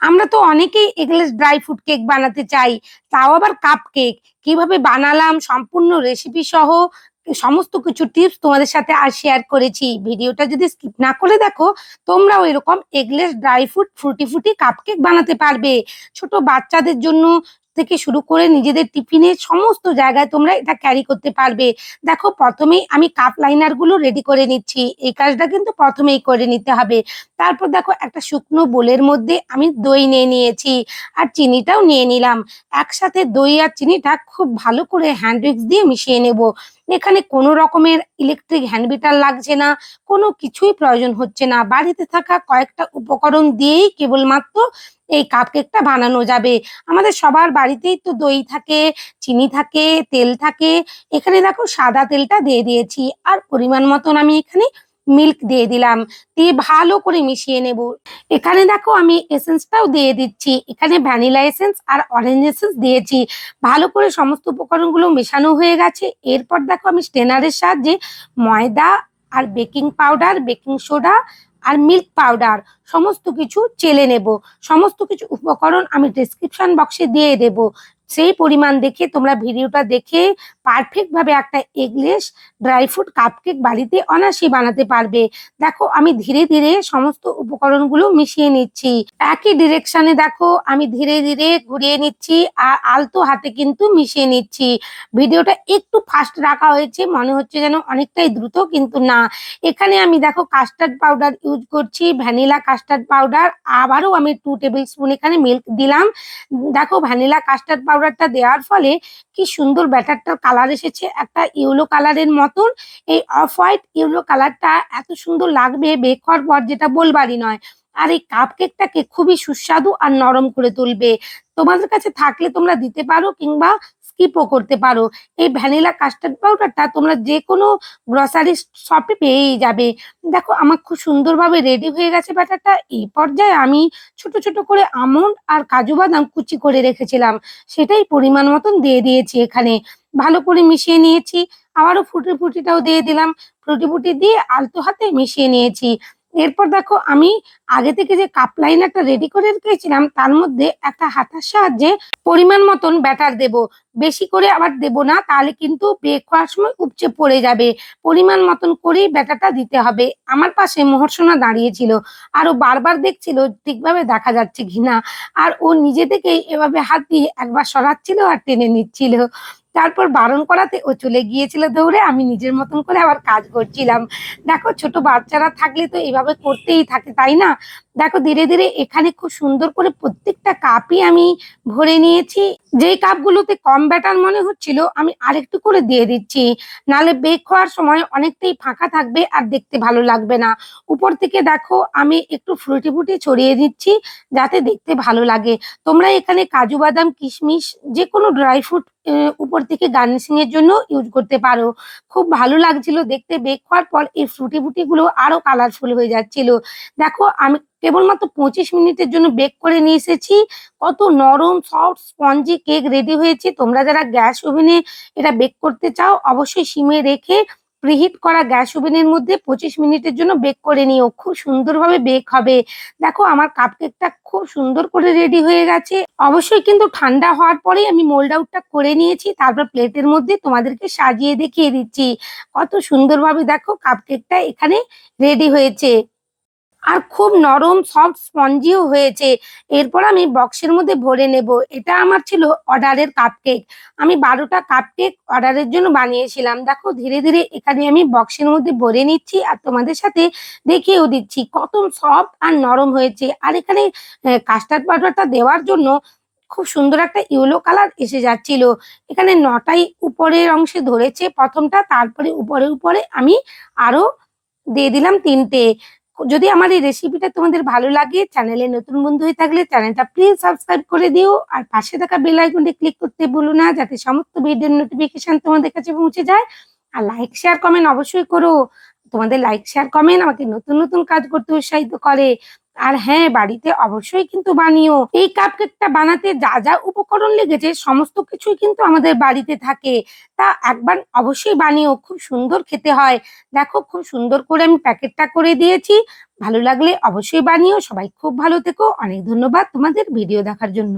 আমরা তো অনেকেই এগলেস ড্রাই ফ্রুট কেক বানাতে চাই, তাও আবার কাপ কেক। কিভাবে বানালাম সম্পূর্ণ রেসিপি সহ সমস্ত কিছু টিপস তোমাদের সাথে আর শেয়ার করেছি। ভিডিওটা যদি স্কিপ না করে দেখো, তোমরাও এরকম eggless dry fruit Frooti Frooti cup cake বানাতে পারবে। ছোট বাচ্চাদের জন্য থেকে শুরু করে নিজেদের টিফিনে সমস্ত জায়গায় তোমরা এটা ক্যারি করতে পারবে। দেখো, প্রথমেই আমি কাপ লাইনার গুলো রেডি করে নিচ্ছি। এই কাজটা কিন্তু প্রথমেই করে নিতে হবে। তারপর দেখো, একটা শুকনো বোলের মধ্যে আমি দই নিয়ে নিয়েছি আর চিনিটাও নিয়ে নিলাম। একসাথে দই আর চিনিটা খুব ভালো করে হ্যান্ড উইক্স দিয়ে মিশিয়ে নেব। এখানে কোনো রকমের ইলেকট্রিক হ্যান্ড বিটার লাগছে না, কোনো কিছুই প্রয়োজন হচ্ছে না। বাড়িতে থাকা কয়েকটা উপকরণ দিয়েই কেবলমাত্র এই কাপকেকটা বানানো যাবে। আমাদের সবার বাড়িতেই তো দই থাকে, চিনি থাকে, তেল থাকে। এখানে দেখো সাদা তেলটা দিয়ে দিয়েছি আর পরিমাণ মতন আমি এখানে মিল্ক দিয়ে দিলাম। দিয়ে ভালো করে মিশিয়ে নেব। এখানে দেখো আমি এসেন্সটাও দিয়ে দিচ্ছি। এখানে ভ্যানিলা এসেন্স আর অরেঞ্জ এসেন্স দিয়েছি। ভালো করে সমস্ত উপকরণগুলো মেশানো হয়ে গেছে। এরপর দেখো আমি স্টেনারের সাহায্যে ময়দা আর বেকিং পাউডার, বেকিং সোডা আর মিল্ক পাউডার সমস্ত কিছু চেলে নেব। সমস্ত কিছু উপকরণ আমি ডেসক্রিপশন বক্সে দিয়ে দেব। সেই পরিমাণ দেখে তোমরা ভিডিওটা দেখে পারফেক্ট ভাবে একটা এগলেস ড্রাই ফ্রুট কাপকেক বাড়িতে অনায়াসে বানাতে পারবে। দেখো, আমি ধীরে ধীরে সমস্ত উপকরণগুলো মিশিয়ে নিচ্ছি। একই ডিরেকশনে দেখো আমি ধীরে ধীরে ঘুরিয়ে নিচ্ছি আর আলতো হাতে কিন্তু মিশিয়ে নিচ্ছি। ভিডিওটা একটু ফাস্ট রাখা হয়েছে, মনে হচ্ছে যেন অনেকটাই দ্রুত, কিন্তু না। এখানে আমি দেখো কাস্টার্ড পাউডার ইউজ করছি, ভ্যানিলা কাস্টার্ড পাউডার। আবারও আমি 2 টেবিল স্পুন এখানে মিল্ক দিলাম। দেখো, ভ্যানিলা কাস্টার্ড পাউডারটা দেওয়ার ফলে কি সুন্দর ব্যাটারটার কালার এসেছে, একটা ইয়েলো কালারের মতন। এই অফ হোয়াইট ইয়েলো কালারটা এত সুন্দর লাগবে বেক হওয়ার পর, যেটা বলবারই নয়। আর এই কাপকেকটাকে খুবই সুস্বাদু আর নরম করে তুলবে। তোমাদের কাছে থাকলে তোমরা দিতে পারো কিংবা স্কিপও করতে পারো। এই ভ্যানিলা কাস্টার্ড পাউডারটা তোমরা যে কোনো গ্রসারি শপে পেয়েই যাবে। দেখো, আমার খুব সুন্দরভাবে রেডি হয়ে গেছে ব্যাটারটা। এই পর্যায়ে আমি ছোট ছোট করে আমন্ড আর কাজু বাদাম কুচি করে রেখেছিলাম, সেটাই পরিমাণ মতন দিয়ে দিয়েছি। এখানে ভালো করে মিশিয়ে নিয়েছি। আবারও ফুটি ফুটিটাও দিয়ে দিলাম। ফুটি ফুটি দিয়ে আলতো হাতে মিশিয়ে নিয়েছি। এরপর দেখো, আমি আগে থেকে যে কাপ লাইনারটা রেডি করে রেখেছিলাম তার মধ্যে একটা হাতার সাহায্যে পরিমাণ মতন ব্যাটার দেব। বেশি করে আবার দেব না, তাহলে কিন্তু বেক হওয়ার সময় উপচে পড়ে যাবে। পরিমাণ মতন করেই ব্যাটারটা দিতে হবে। আমার পাশে মোহরসোনা দাঁড়িয়েছিল আর ও বারবার দেখছিল ঠিকভাবে দেখা যাচ্ছে কিনা। আর ও নিজে থেকেই এভাবে হাত দিয়ে একবার সরাচ্ছিল আর টেনে নিচ্ছিল। তারপর বারণ করাতে ও চলে গিয়েছিল দৌড়ে। আমি নিজের মতন করে আবার কাজ করছিলাম। দেখো, ছোট বাচ্চারা থাকলে তো এভাবে করতেই থাকে, তাই না? দেখো, ধীরে ধীরে এখানে খুব সুন্দর করে প্রত্যেকটা কাপই আমি ভরে নিয়েছি। যেই কাপগুলোতে কম ব্যাটার মনে হচ্ছিল আমি আরেকটু করে দিয়ে দিচ্ছি, নালে বেক হওয়ার সময় অনেকটাই ফাঁকা থাকবে আর দেখতে ভালো লাগবে না। উপর থেকে দেখো আমি একটু ফ্রুটি ফুটি ছড়িয়ে দিচ্ছি, যাতে দেখতে ভালো লাগে। তোমরা এখানে কাজু বাদাম কিশমিশ যে কোনো ড্রাই ফ্রুট উপর থেকে গার্নিশিং এর জন্য ইউজ করতে পারো। খুব ভালো লাগছিল দেখতে। বেক হওয়ার পর এই ফ্রুটি ফুটি গুলো আরো কালারফুল হয়ে যাচ্ছিল। দেখো, আমি কেবলমাত্র 25 মিনিটের জন্য বেক করে নিয়ে এসেছি। কত নরম সফট স্পঞ্জি কেক রেডি হয়েছে। তোমরা যারা গ্যাস ওভেনে এটা বেক করতে চাও, অবশ্যই সিমে রেখে প্রিহিট করা গ্যাস ওভেনের মধ্যে 25 মিনিটের জন্য বেক করে নিও, খুব সুন্দরভাবে বেক হবে। দেখো, আমার কাপকেকটা খুব সুন্দর করে রেডি হয়ে গেছে। অবশ্যই কিন্তু ঠান্ডা হওয়ার পরেই আমি মোল্ড আউটটা করে নিয়েছি। তারপর প্লেটের মধ্যে তোমাদেরকে সাজিয়ে দেখিয়ে দিচ্ছি কত সুন্দরভাবে দেখো কাপকেকটা এখানে রেডি হয়েছে। আর খুব নরম সফট স্পঞ্জিও হয়েছে। এরপর আমি বক্সের মধ্যে ভরে নেব। এটা আমার ছিল অর্ডারের কাপকেক। আমি 12টা কাপকেক অর্ডারের জন্য বানিয়েছিলাম। দেখো, ধীরে ধীরে এখানে আমি বক্সের মধ্যে ভরে নিচ্ছি আর তোমাদের সাথে দেখিয়েও দিচ্ছি কত সফট আর নরম হয়েছে। আর এখানে কাস্টার্ড পাউডারটা দেওয়ার জন্য খুব সুন্দর একটা ইয়েলো কালার এসে যাচ্ছিল। এখানে 9টাই উপরের অংশে ধরেছে প্রথমটা, তারপরে উপরে উপরে আমি আরো দিয়ে দিলাম 3টে। যদি আমার এই রেসিপিটা তোমাদের ভালো লাগে, চ্যানেলে নতুন বন্ধু হয়ে থাকলে চ্যানেলটা প্লিজ সাবস্ক্রাইব করে দিও আর পাশে থাকা বেল আইকনটি ক্লিক করতে ভুলো না, যাতে সমস্ত ভিডিওর নোটিফিকেশন তোমাদের কাছে পৌঁছে যায়। আর লাইক শেয়ার কমেন্ট অবশ্যই করো। তোমাদের লাইক শেয়ার কমেন্ট আমাকে নতুন নতুন কাজ করতে উৎসাহিত করে। আর হ্যাঁ, বাড়িতে অবশ্যই কিন্তু বানিও। এই কাপকেকটা বানাতে যা যা উপকরণ লেগেছে সমস্ত কিছুই কিন্তু আমাদের বাড়িতে থাকে। তা একবার অবশ্যই বানিও, খুব সুন্দর খেতে হয়। দেখো, খুব সুন্দর করে আমি প্যাকেটটা করে দিয়েছি। ভালো লাগলে অবশ্যই বানিও। সবাই খুব ভালো থেকো। অনেক ধন্যবাদ তোমাদের ভিডিও দেখার জন্য।